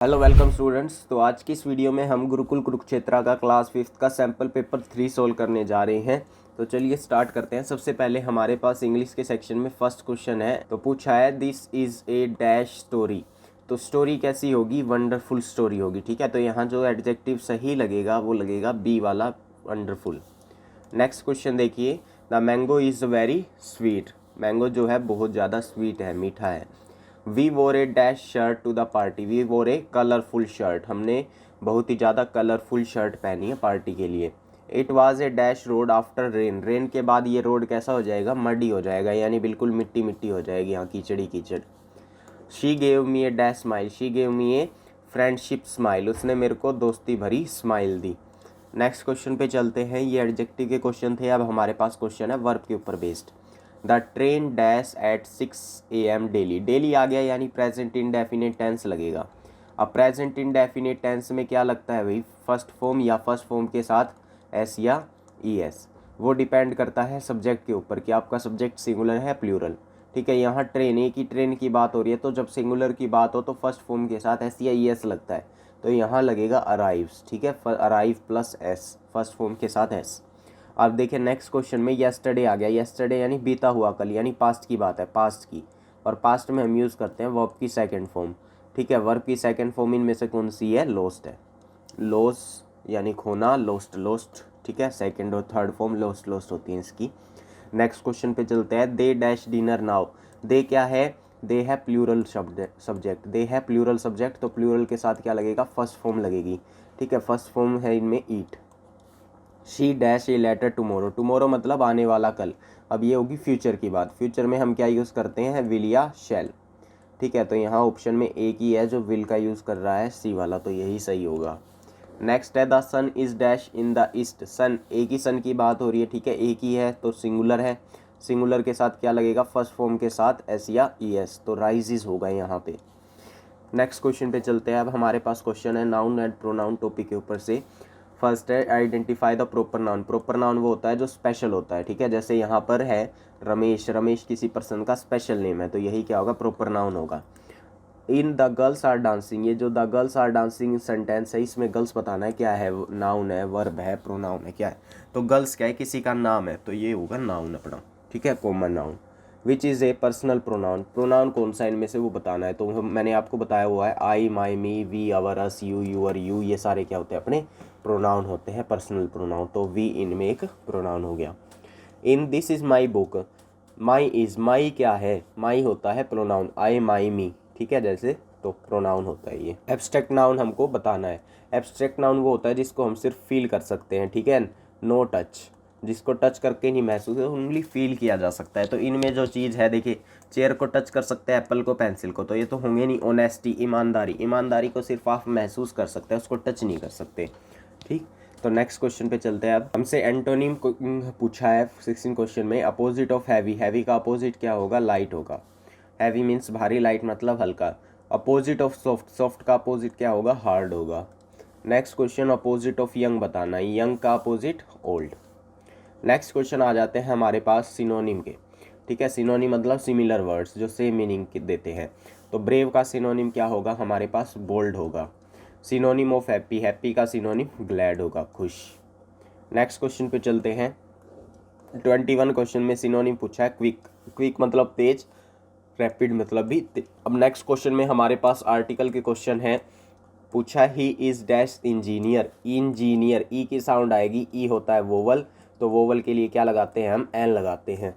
Hello welcome students. तो आज की इस वीडियो में हम गुरुकुल कुरुक्षेत्रा का क्लास 5th का सैम्पल पेपर 3 सोल्व करने जा रहे हैं। तो चलिए स्टार्ट करते हैं। सबसे पहले हमारे पास इंग्लिश के सेक्शन में फर्स्ट क्वेश्चन है। तो पूछा है this is a dash story. तो स्टोरी कैसी होगी? वंडरफुल स्टोरी होगी। ठीक है, तो यहाँ जो एडजेक्टिव सही लगेगा वो लगेगा बी वाला, वंडरफुल। नेक्स्ट क्वेश्चन देखिए, the mango is very sweet. Mango जो है बहुत ज़्यादा स्वीट है, मीठा है। We wore a dash shirt to the party. We wore a colourful shirt. हमने बहुत ही ज़्यादा कलरफुल शर्ट पहनी है पार्टी के लिए। It was a dash road after rain. Rain के बाद ये रोड कैसा हो जाएगा? मडी हो जाएगा, यानी बिल्कुल मिट्टी मिट्टी हो जाएगी, यहाँ कीचड़ी कीचड़। She gave me A dash smile. She gave me a friendship smile. उसने मेरे को दोस्ती भरी स्माइल दी। नेक्स्ट क्वेश्चन पे चलते हैं। ये एडजेक्टिव के क्वेश्चन थे। अब हमारे पास क्वेश्चन है वर्ब के ऊपर based. The train dash at 6 AM daily. Daily आ गया यानी प्रेजेंट इंडेफिनिट टेंस लगेगा। अब प्रेजेंट इंडेफिनिट टेंस में क्या लगता है भाई? फर्स्ट फॉर्म या फर्स्ट फॉर्म के साथ एस या ES। वो डिपेंड करता है सब्जेक्ट के ऊपर कि आपका सब्जेक्ट सिंगुलर है प्लूरल। ठीक है, यहाँ ट्रेन, एक ही ट्रेन की बात हो रही है, तो जब सिंगुलर की बात हो तो फर्स्ट फॉर्म के साथ एस या ES लगता है। तो यहाँ लगेगा अराइव्स। ठीक है, arrive plus S, first form के साथ एस। अब देखिए नेक्स्ट क्वेश्चन में येस्टरडे आ गया। येस्टरडे यानी बीता हुआ कल, यानी पास्ट की बात है, पास्ट की। और पास्ट में हम यूज़ करते हैं वर्ब की सेकंड फॉर्म। ठीक है, वर्ब की सेकंड फॉर्म इनमें से कौन सी है? लोस्ट है। लॉस यानी खोना, लोस्ट लोस्ट। ठीक है, सेकंड और थर्ड फॉर्म लोस्ट लोस्ट होती है इसकी। नेक्स्ट क्वेश्चन पे चलते हैं। They dash dinner now. They क्या है? दे है प्लूरल सब्जेक्ट। दे है प्लूरल सब्जेक्ट, तो प्लूरल के साथ क्या लगेगा? फर्स्ट फॉर्म लगेगी। ठीक है, फर्स्ट फॉर्म है इनमें eat. She dash a letter tomorrow. Tomorrow मतलब आने वाला कल। अब ये होगी फ्यूचर की बात। फ्यूचर में हम क्या यूज़ करते हैं? विल या शैल। ठीक है, तो यहाँ ऑप्शन में एक ही है जो विल का यूज़ कर रहा है, सी वाला, तो यही सही होगा। नेक्स्ट है the sun is dash in the east. Sun, एक ही सन की बात हो रही है। ठीक है, एक ही है तो सिंगुलर है। सिंगुलर के साथ क्या लगेगा? फर्स्ट फॉर्म के साथ एस या ES, तो राइजेज होगा यहाँ पे। नेक्स्ट क्वेश्चन पे चलते हैं। अब हमारे पास क्वेश्चन है नाउन एंड प्रोनाउन टॉपिक के ऊपर से। फर्स्ट है identify the proper noun. Proper noun वो होता है जो स्पेशल होता है। ठीक है, जैसे यहाँ पर है रमेश। रमेश किसी पर्सन का स्पेशल नेम है, तो यही क्या होगा? प्रॉपर नाउन होगा। In the girls are dancing. ये जो the girls are dancing sentence है, इसमें गर्ल्स बताना है क्या है? नाउन है, वर्ब है, प्रोनाउन है, क्या है? तो गर्ल्स क्या है? किसी का नाम है, तो ये होगा नाउन अपना। ठीक है, common noun. Which is a personal pronoun. Pronoun कौन सा इनमें से वो बताना है। तो मैंने आपको बताया हुआ है I, my, me, we, our, us, you, your, you, ये सारे क्या होते हैं? अपने प्रोनाउन होते हैं, पर्सनल प्रोनाउन। तो वी इनमें एक प्रोनाउन हो गया। In this is my book. My is, my क्या है? माई होता है प्रोनाउन। आई, माई, मी। ठीक है, जैसे तो प्रोनाउन होता है ये। एब्स्ट्रैक्ट नाउन हमको बताना है। एब्स्ट्रैक्ट नाउन वो होता है जिसको हम सिर्फ फील कर सकते हैं। ठीक है, नो टच, जिसको टच करके नहीं महसूस है, ओनली फील किया जा सकता है। तो इनमें जो चीज़ है, देखिए चेयर को टच कर सकते हैं, एप्पल को, पेंसिल को, तो ये तो होंगे नहीं। ऑनेस्टी, ईमानदारी, ईमानदारी को सिर्फ आप महसूस कर सकते हैं, उसको टच नहीं कर सकते। ठीक, तो नेक्स्ट क्वेश्चन पे चलते हैं। अब हमसे एंटोनिम पूछा है 16 क्वेश्चन में। Opposite of heavy. हैवी का अपोजिट क्या होगा? लाइट होगा। हैवी मीन्स भारी, लाइट मतलब हल्का। Opposite of soft. सॉफ्ट का अपोजिट क्या होगा? हार्ड होगा। Next question, opposite of young बताना। यंग का अपोजिट ओल्ड। नेक्स्ट क्वेश्चन आ जाते हैं हमारे पास सिनोनिम के। ठीक है, सिनोनिम मतलब सिमिलर वर्ड्स जो सेम मीनिंग देते हैं। तो ब्रेव का सिनोनिम क्या होगा हमारे पास? बोल्ड होगा। Synonym of happy. हैप्पी का सिनोनिम ग्लैड होगा, खुश। नेक्स्ट क्वेश्चन पे चलते हैं। 21 क्वेश्चन में सिनोनिम पूछा है क्विक। क्विक मतलब तेज, रैपिड मतलब भी अब नेक्स्ट क्वेश्चन में हमारे पास आर्टिकल के क्वेश्चन है। पूछा he is dash engineer. Engineer, E की साउंड आएगी, ई होता है वोवल, तो वोवल के लिए क्या लगाते हैं? हम एन लगाते हैं।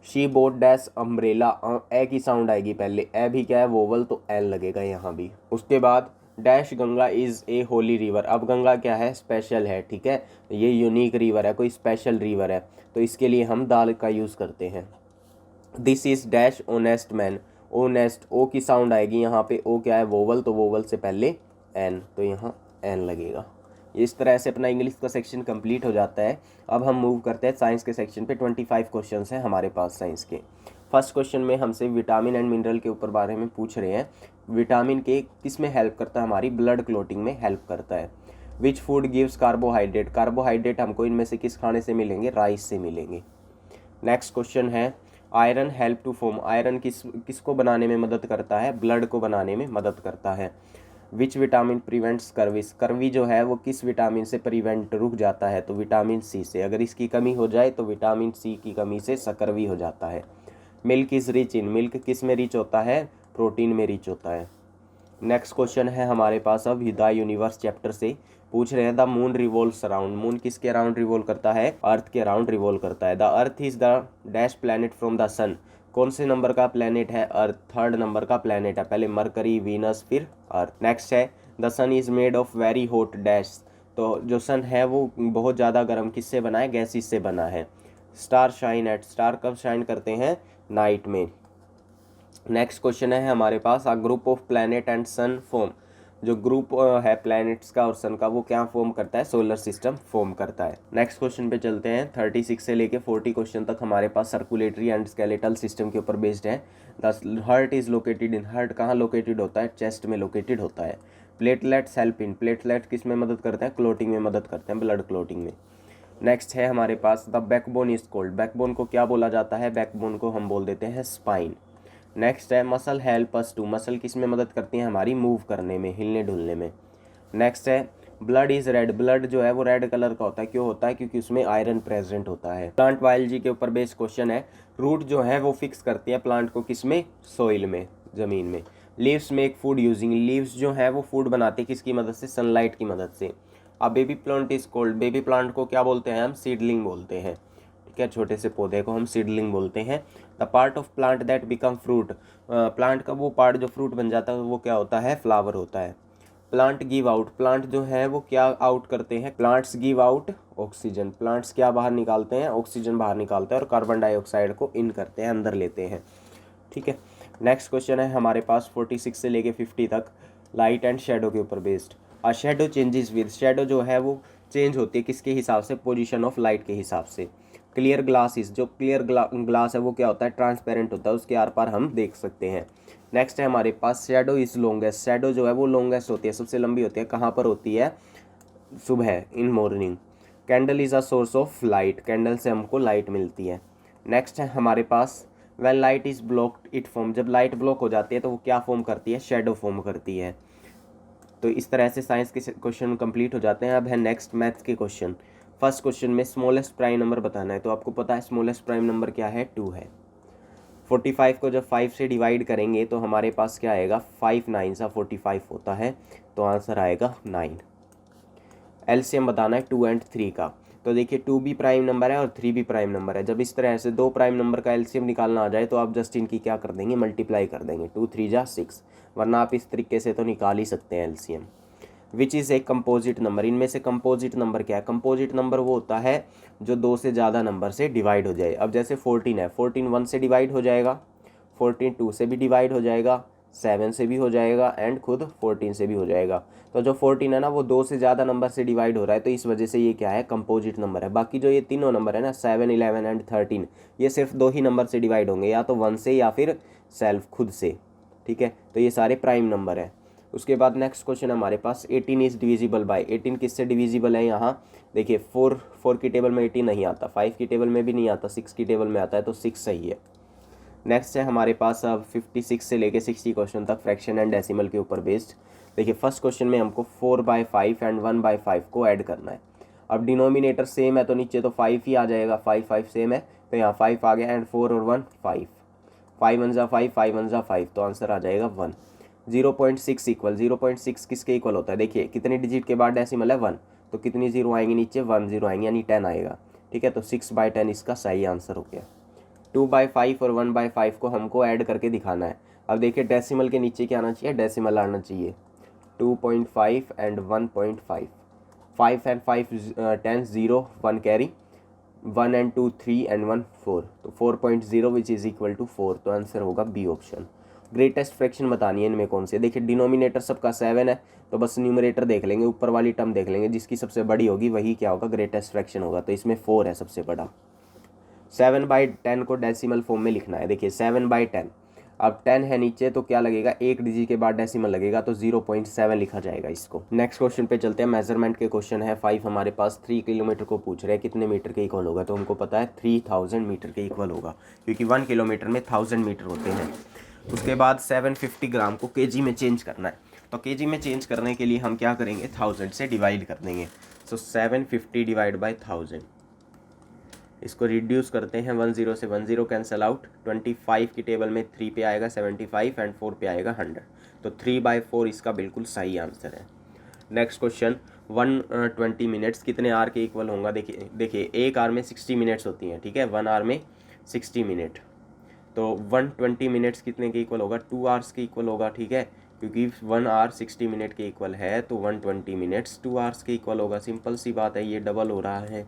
She bought dash umbrella. A की साउंड आएगी पहले, ए भी क्या है? वोवल, तो एन लगेगा यहाँ भी। उसके बाद dash Ganga is a Holi river. अब गंगा क्या है? स्पेशल है। ठीक है, ये यूनिक रिवर है, कोई स्पेशल रिवर है, तो इसके लिए हम दाल का यूज़ करते हैं। This is dash honest man. Honest, O की साउंड आएगी यहाँ पे, ओ क्या है? वोवल, तो वोवल से पहले एन, तो यहाँ एन लगेगा। इस तरह से अपना इंग्लिश का सेक्शन कंप्लीट हो जाता है। अब हम मूव करते हैं साइंस के सेक्शन पे। 25 क्वेश्चन हैं हमारे पास साइंस के। फर्स्ट क्वेश्चन में हमसे विटामिन एंड मिनरल के ऊपर बारे में पूछ रहे हैं। विटामिन के किस में हेल्प करता है? हमारी ब्लड क्लोटिंग में हेल्प करता है। Which food gives carbohydrate. Carbohydrate हमको इनमें से किस खाने से मिलेंगे? राइस से मिलेंगे। नेक्स्ट क्वेश्चन है iron help to form. Iron किसको बनाने में मदद करता है? ब्लड को बनाने में मदद करता है। Which vitamin prevents curvy, curvy जो है वो किस विटामिन से प्रिवेंट रुक जाता है, तो विटामिन सी से। अगर इसकी कमी हो जाए तो विटामिन सी की कमी से सकर्वी हो जाता है। Milk is rich in, milk किस में रिच होता है, प्रोटीन में रिच होता है। नेक्स्ट क्वेश्चन है हमारे पास अब द यूनिवर्स चैप्टर से, पूछ रहे हैं the moon revolves around, moon किसके अराउंड रिवॉल्व करता है, अर्थ के अराउंड रिवॉल्व करता है। The earth is the dash planet from the sun, कौन से नंबर का प्लैनेट है, अर्थ थर्ड नंबर का प्लैनेट है, पहले मरकरी, वीनस, फिर अर्थ। नेक्स्ट है the sun is made of very hot dash, तो जो सन है वो बहुत ज़्यादा गर्म किससे बना है, गैसेस से बना है। स्टार शाइन एट, स्टार कब शाइन करते हैं, नाइट में। नेक्स्ट क्वेश्चन है हमारे पास, a group of planet and sun form, जो ग्रुप है प्लैनेट्स का और सन का वो क्या फॉर्म करता है, सोलर सिस्टम फॉर्म करता है। नेक्स्ट क्वेश्चन पे चलते हैं। 36 से लेके 40 क्वेश्चन तक हमारे पास सर्कुलेटरी एंड स्केलेटल सिस्टम के ऊपर बेस्ड है। The heart is located in, heart कहाँ लोकेटेड होता है, चेस्ट में लोकेटेड होता है। प्लेटलेट्स हेल्प इन, प्लेटलेट किस में मदद करते हैं, क्लोटिंग में मदद करते हैं, ब्लड क्लोटिंग में। नेक्स्ट है हमारे पास the backbone is cold, backbone को क्या बोला जाता है, बैकबोन को हम बोल देते हैं स्पाइन। नेक्स्ट है muscle help us to, muscle किस में मदद करती है हमारी, मूव करने में, हिलने डुलने में। नेक्स्ट है ब्लड इज रेड, ब्लड जो है वो रेड कलर का होता है, क्यों होता है, क्योंकि उसमें आयरन प्रेजेंट होता है। प्लांट बायोलॉजी के ऊपर बेस्ड क्वेश्चन है, रूट जो है वो फिक्स करती है प्लांट को किस में, सोइल में, ज़मीन में। Leaves make food using, leaves जो है वो फूड बनाते हैं किसकी मदद से, सनलाइट की मदद से। अब baby plant is cold, baby plant को क्या बोलते हैं हम, सीडलिंग बोलते हैं, ठीक है, छोटे से पौधे को हम सीडलिंग बोलते हैं। The part of plant that become fruit, plant का वो पार्ट जो फ्रूट बन जाता है वो क्या होता है, फ्लावर होता है। प्लांट गिव आउट, प्लांट जो है वो क्या आउट करते हैं, plants give out oxygen, plants क्या बाहर निकालते हैं, ऑक्सीजन बाहर निकालते हैं और कार्बन डाइऑक्साइड को इन करते हैं, अंदर लेते हैं, ठीक है। नेक्स्ट क्वेश्चन है हमारे पास 46 से लेके 50 तक, लाइट एंड शेडो के ऊपर based. A shadow changes with, shadow जो है वो चेंज होती है किसके हिसाब से, पोजीशन ऑफ लाइट के हिसाब से। क्लियर ग्लासेस, जो क्लियर ग्लास है वो क्या होता है, ट्रांसपेरेंट होता है, उसके आर पार हम देख सकते हैं। नेक्स्ट है हमारे पास शेडो इज लॉन्गेस्ट, शेडो जो है वो लॉन्गेस्ट होती है, सबसे लंबी होती है, कहाँ पर होती है, सुबह, in morning. Candle is a source of light, candle से हमको लाइट मिलती है। नेक्स्ट है हमारे पास when light is blocked it form, जब लाइट ब्लॉक हो जाती है तो वो क्या फॉर्म करती है, शेडो फॉर्म करती है। तो इस तरह से साइंस के क्वेश्चन कंप्लीट हो जाते हैं। अब है नेक्स्ट मैथ्स के क्वेश्चन। फर्स्ट क्वेश्चन में स्मॉलेस्ट प्राइम नंबर बताना है, तो आपको पता है स्मॉलेस्ट प्राइम नंबर क्या है, 2 है। 45 को जब 5 से डिवाइड करेंगे तो हमारे पास क्या आएगा, 5 9 सा 45 होता है, तो आंसर आएगा 9। एलसीएम बताना है 2 एंड 3 का, तो देखिए 2 भी प्राइम नंबर है और 3 भी प्राइम नंबर है। जब इस तरह से 2 प्राइम नंबर का एलसीएम निकालना आ जाए तो आप जस्ट इनकी क्या कर देंगे, मल्टीप्लाई कर देंगे, 2 3 जा 6, वरना आप इस तरीके से तो निकाल ही सकते हैं LCM. Which is a composite number, इनमें से कंपोजिट नंबर क्या है, कंपोजिट नंबर वो होता है जो 2 से ज़्यादा नंबर से डिवाइड हो जाए। अब जैसे 14 है, 14 1 से डिवाइड हो जाएगा, 14 2 से भी डिवाइड हो जाएगा, 7 से भी हो जाएगा एंड खुद 14 से भी हो जाएगा। तो जो 14 है ना वो 2 से ज़्यादा नंबर से डिवाइड हो रहा है, तो इस वजह से ये क्या है, कंपोजिट नंबर है। बाकी जो ये तीनों नंबर है ना 7 11 एंड 13, ये सिर्फ 2 ही नंबर से डिवाइड होंगे, या तो 1 से या फिर सेल्फ खुद से, ठीक है। तो ये सारे प्राइम नंबर है। उसके बाद नेक्स्ट क्वेश्चन हमारे पास 18 इज डिविजिबल बाय, 18 किससे डिविजिबल है, यहाँ देखिए 4 की टेबल में 18 नहीं आता, 5 की टेबल में भी नहीं आता, 6 की टेबल में आता है, तो 6 सही है। नेक्स्ट है हमारे पास अब 56 से लेके 60 क्वेश्चन तक फ्रैक्शन एंड डेसिमल के ऊपर बेस्ड। देखिए फर्स्ट क्वेश्चन में हमको 4/5 एंड 1/5 को ऐड करना है। अब डिनोमिनेटर सेम है तो नीचे तो 5 ही आ जाएगा, 5 सेम है तो यहाँ 5 आ गया एंड 4 और 1 5, 5 1 जा 5, 5 1 जा 5, तो आंसर आ जाएगा 1। 0.6 इक्वल, 0.6 किसके इक्वल होता है, देखिए कितने डिजिट के बाद डेसिमल है 1, तो कितनी जीरो आएंगे नीचे, 1 0 आएंगे, यानी 10 आएगा, ठीक है। तो 6/10 इसका सही आंसर हो गया। 2/5 और 1/5 को हमको ऐड करके दिखाना है। अब देखिए डेसिमल के नीचे क्या आना चाहिए, डेसिमल आना चाहिए, 2.5 and 1.5, 5 and 5 10 0 1 carry, 1 and 2 3 and 1 4, तो 4.0 विच इज़ इक्वल टू 4, तो आंसर होगा बी ऑप्शन। ग्रेटेस्ट फ्रैक्शन बतानी है इनमें कौन से, देखिए डिनोमिनेटर सबका 7 है तो बस न्यूमरेटर देख लेंगे, ऊपर वाली टर्म देख लेंगे, जिसकी सबसे बड़ी होगी वही क्या होगा, ग्रेटेस्ट फ्रैक्शन होगा, तो इसमें 4 है सबसे बड़ा। 7/10 को डेसिमल फॉर्म में लिखना है, देखिए 7/10, अब 10 है नीचे तो क्या लगेगा, एक डिजिट के बाद डेसिमल लगेगा, तो 0.7 लिखा जाएगा इसको। नेक्स्ट क्वेश्चन पे चलते हैं, मेजरमेंट के क्वेश्चन है 5 हमारे पास। 3 किलोमीटर को पूछ रहे हैं कितने मीटर के इक्वल होगा, तो हमको पता है 3000 मीटर के इक्वल होगा, क्योंकि 1 किलोमीटर में 1000 मीटर होते हैं। उसके बाद 750 ग्राम को केजी में चेंज करना है, तो केजी में चेंज करने के लिए हम क्या करेंगे, 1000 से डिवाइड कर देंगे। सो 750 डिवाइड बाई 1000, इसको रिड्यूस करते हैं, 10 से 10 कैंसिल आउट, 25 की टेबल में 3 पे आएगा 75 एंड 4 पे आएगा 100, तो 3/4 इसका बिल्कुल सही आंसर है। नेक्स्ट क्वेश्चन, 120 मिनट्स कितने आर के इक्वल होगा। देखिए एक आर में 60 मिनट्स होती हैं, ठीक है, 1 आर में 60 मिनट, तो 120 मिनट्स कितने के इक्वल होगा, 2 आवर्स के इक्वल होगा, ठीक है, क्योंकि 1 आवर 60 मिनट के इक्वल है तो 120 मिनट्स 2 आवर्स के इक्वल होगा। सिंपल सी बात है, ये डबल हो रहा है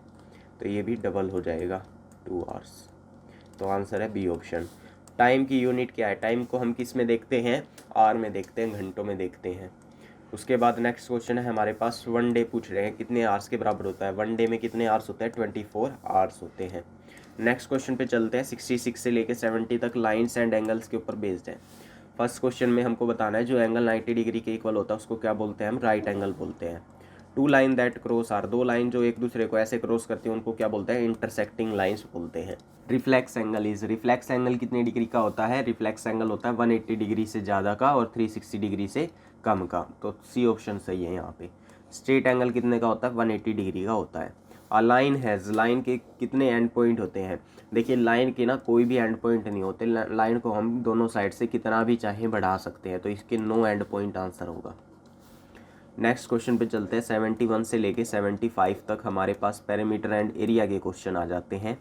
तो ये भी डबल हो जाएगा 2 आवर्स। तो आंसर है बी ऑप्शन। टाइम की यूनिट क्या है, टाइम को हम किस में देखते हैं, आर में देखते हैं, घंटों में देखते हैं। उसके बाद नेक्स्ट क्वेश्चन है हमारे पास, 1 डे पूछ रहे हैं कितने आवर्स के बराबर होता है। 1 डे में कितने आवर्स होते हैं, 24 आवर्स होते हैं। नेक्स्ट क्वेश्चन पे चलते हैं, 66 से लेके 70 तक लाइन्स एंड एंगल्स के ऊपर बेस्ड है। फर्स्ट क्वेश्चन में हमको बताना है जो एंगल 90 डिग्री के इक्वल होता है उसको क्या बोलते हैं, हम राइट एंगल बोलते हैं। 2 line that cross are, 2 line जो एक दूसरे को ऐसे क्रॉस करती हैं उनको क्या बोलते हैं, इंटरसेक्टिंग लाइन्स बोलते हैं। Reflex angle is, reflex angle कितने डिग्री का होता है, रिफ्लेक्स एंगल होता है 180 डिग्री से ज़्यादा का और 360 डिग्री से कम का, तो सी ऑप्शन सही है यहाँ पे। स्ट्रेट एंगल कितने का होता है, 180 डिग्री का होता है। अ लाइन हैज़, लाइन के कितने एंड पॉइंट होते हैं। देखिए लाइन के ना कोई भी एंड पॉइंट नहीं होते, लाइन को हम दोनों साइड से कितना भी चाहे बढ़ा सकते हैं, तो इसके नो एंड पॉइंट आंसर होगा। नेक्स्ट क्वेश्चन पे चलते हैं, 71 से लेके 75 तक हमारे पास पैरामीटर एंड एरिया के क्वेश्चन आ जाते हैं।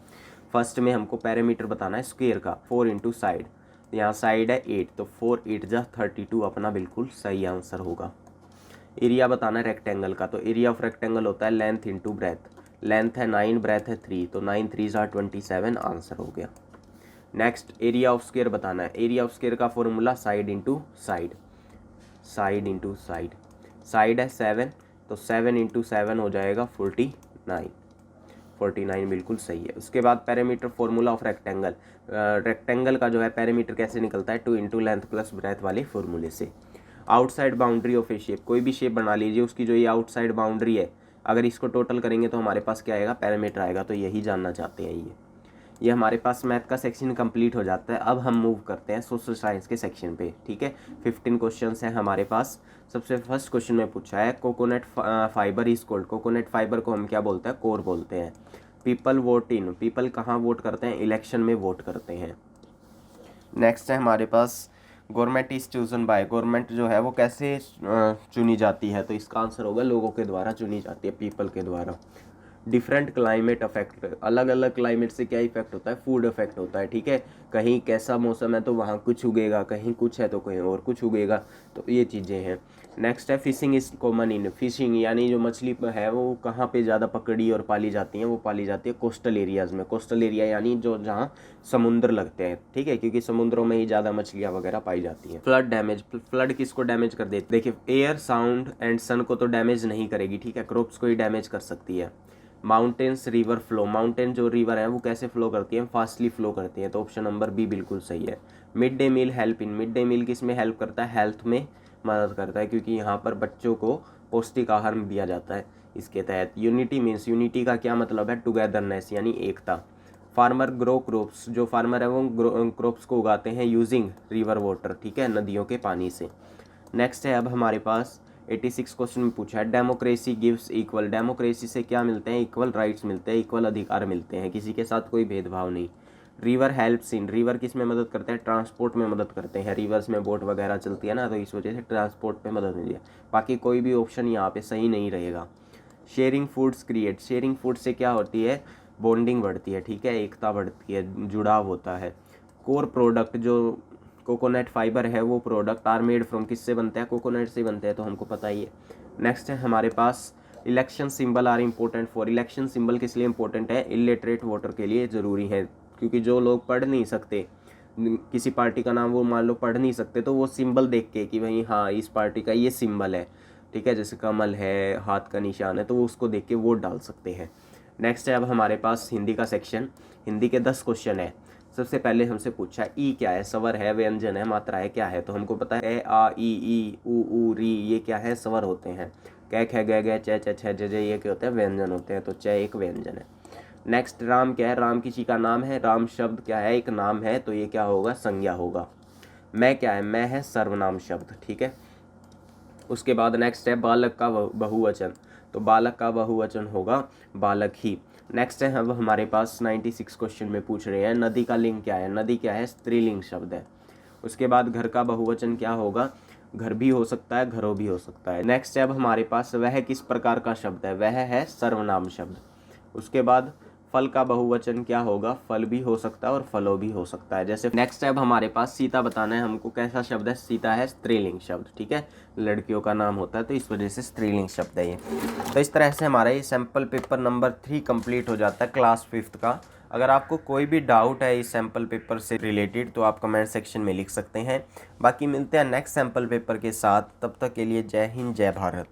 फर्स्ट में हमको पैरामीटर बताना है स्क्वायर का, 4 इंटू साइड, यहाँ साइड है 8 तो 4 8 जा 32 अपना बिल्कुल सही आंसर होगा। एरिया बताना है रेक्टेंगल का, तो एरिया ऑफ रेक्टेंगल होता है लेंथ इंटू ब्रेथ, लेंथ है 9 ब्रेथ है 3 तो 9 3 जा 27 आंसर हो गया। नेक्स्ट एरिया ऑफ स्क्वायर बताना है, एरिया ऑफ स्क्वायर का formula side into side, side into side, side है 7 तो 7 इंटू 7 हो जाएगा 49, 49 बिल्कुल सही है। उसके बाद parameter formula of rectangle, rectangle का जो है पैरामीटर कैसे निकलता है, 2 इंटू लेंथ प्लस ब्रेथ वाले फॉर्मूले से। Outside boundary of A shape, कोई भी शेप बना लीजिए उसकी जो ये आउटसाइड बाउंड्री है अगर इसको टोटल करेंगे तो हमारे पास क्या आएगा, पैरामीटर आएगा, तो यही जानना चाहते हैं ये हमारे पास मैथ का सेक्शन कंप्लीट हो जाता है। अब हम मूव करते हैं सोशल साइंस के सेक्शन पे, ठीक है। 15 क्वेश्चंस हैं हमारे पास। सबसे फर्स्ट क्वेश्चन में पूछा है coconut fibre is called, coconut fibre को हम क्या बोलते हैं, कोर बोलते हैं। पीपल वोट इन, पीपल कहाँ वोट करते हैं, इलेक्शन में वोट करते हैं। नेक्स्ट है हमारे पास government is chosen by, government जो है वो कैसे चुनी जाती है, तो इसका आंसर होगा लोगों के द्वारा चुनी जाती है, पीपल के द्वारा। डिफरेंट क्लाइमेट अफेक्ट, अलग अलग क्लाइमेट से क्या इफेक्ट होता है, फूड इफेक्ट होता है, ठीक है। कहीं कैसा मौसम है तो वहाँ कुछ उगेगा, कहीं कुछ है तो कहीं और कुछ उगेगा, तो ये चीज़ें हैं। नेक्स्ट है fishing is common in, fishing यानी जो मछली है वो कहाँ पे ज़्यादा पकड़ी और पाली जाती हैं, वो पाली जाती है कोस्टल एरियाज़ में। कोस्टल एरिया यानी जो जहाँ समुद्र लगते हैं, ठीक है, क्योंकि समुद्रों में ही ज़्यादा मछलियाँ वगैरह पाई जाती हैं। फ्लड डैमेज, फ्लड किसको डैमेज कर देती है, देखिए एयर साउंड एंड सन को तो डैमेज नहीं करेगी, ठीक है, क्रॉप्स को ही डैमेज कर सकती है। माउंटेन्स रिवर फ्लो, माउंटेन जो रिवर है वो कैसे फ्लो करती है, फास्टली फ्लो करती है, तो ऑप्शन नंबर बी बिल्कुल सही है। Mid day meal help in, mid day meal किस में हेल्प करता है, हेल्थ में मदद करता है, क्योंकि यहाँ पर बच्चों को पौष्टिक आहार दिया जाता है इसके तहत। यूनिटी मीन्स, यूनिटी का क्या मतलब है, टुगेदरनेस यानी एकता। फार्मर ग्रो क्रॉप्स, जो फार्मर है वो क्रॉप्स को उगाते हैं यूजिंग रिवर वाटर, ठीक है, नदियों के पानी से। नेक्स्ट है अब हमारे पास 86 क्वेश्चन में पूछा है डेमोक्रेसी गिव्स इक्वल, डेमोक्रेसी से क्या मिलते हैं, इक्वल राइट्स मिलते हैं, इक्वल अधिकार मिलते हैं, किसी के साथ कोई भेदभाव नहीं। रिवर हेल्प्स इन, रिवर किस में मदद करते हैं, ट्रांसपोर्ट में मदद करते हैं, रिवर्स में बोट वगैरह चलती है ना, तो इस वजह से ट्रांसपोर्ट पे मदद मिलती है। बाकी कोई भी ऑप्शन यहाँ पे सही नहीं रहेगा। Sharing foods create, sharing food से क्या होती है, बॉन्डिंग बढ़ती है, ठीक है, एकता बढ़ती है, जुड़ाव होता है। कोर प्रोडक्ट, जो कोकोनट फाइबर है वो प्रोडक्ट आर मेड फ्रॉम, किससे बनते हैं, कोकोनट से बनते हैं, तो हमको पता ही है। नेक्स्ट है हमारे पास election symbol are important for, election symbol किस लिए इम्पोर्टेंट है, इलिटरेट वोटर के लिए ज़रूरी है, क्योंकि जो लोग पढ़ नहीं सकते, किसी पार्टी का नाम वो मान लो पढ़ नहीं सकते, तो वो सिंबल देख के कि भाई हाँ इस पार्टी का ये सिंबल है, ठीक है, जैसे कमल है, हाथ का निशान है, तो वो उसको देख के वोट डाल सकते हैं। नेक्स्ट है अब हमारे पास हिंदी का सेक्शन, हिंदी के 10 क्वेश्चन है। सबसे पहले हमसे पूछा है ई क्या है, स्वर है, व्यंजन है, मात्रा है, क्या है, तो हमको पता है ए आ ई ऊ री ये क्या है, स्वर होते हैं। कै ख ग ग च छ छ ज ज ये क्या होते हैं, व्यंजन होते हैं, तो च एक व्यंजन है। नेक्स्ट राम क्या है, राम किसी का नाम है, राम शब्द क्या है, एक नाम है, तो ये क्या होगा, संज्ञा होगा। मैं क्या है, मैं है सर्वनाम शब्द, ठीक है। उसके बाद नेक्स्ट है बालक का बहुवचन, तो बालक का बहुवचन होगा बालक ही। नेक्स्ट है अब हमारे पास 96 क्वेश्चन में पूछ रहे हैं नदी का लिंग क्या है, नदी क्या है, स्त्रीलिंग शब्द है। उसके बाद घर का बहुवचन क्या होगा, घर भी हो सकता है, घरों भी हो सकता है। नेक्स्ट है अब हमारे पास वह किस प्रकार का शब्द है, वह है सर्वनाम शब्द। उसके बाद फल का बहुवचन क्या होगा, फल भी हो सकता है और फलों भी हो सकता है। जैसे नेक्स्ट है अब हमारे पास सीता बताना है हमको, कैसा शब्द है, सीता है स्त्रीलिंग शब्द, ठीक है, लड़कियों का नाम होता है तो इस वजह से स्त्रीलिंग शब्द है ये। तो इस तरह से हमारा ये सैम्पल पेपर नंबर 3 कंप्लीट हो जाता है क्लास 5th का। अगर आपको कोई भी डाउट है इस सैम्पल पेपर से रिलेटेड तो आप कमेंट सेक्शन में लिख सकते हैं। बाकी मिलते हैं नेक्स्ट सैम्पल पेपर के साथ, तब तक के लिए जय हिंद जय भारत।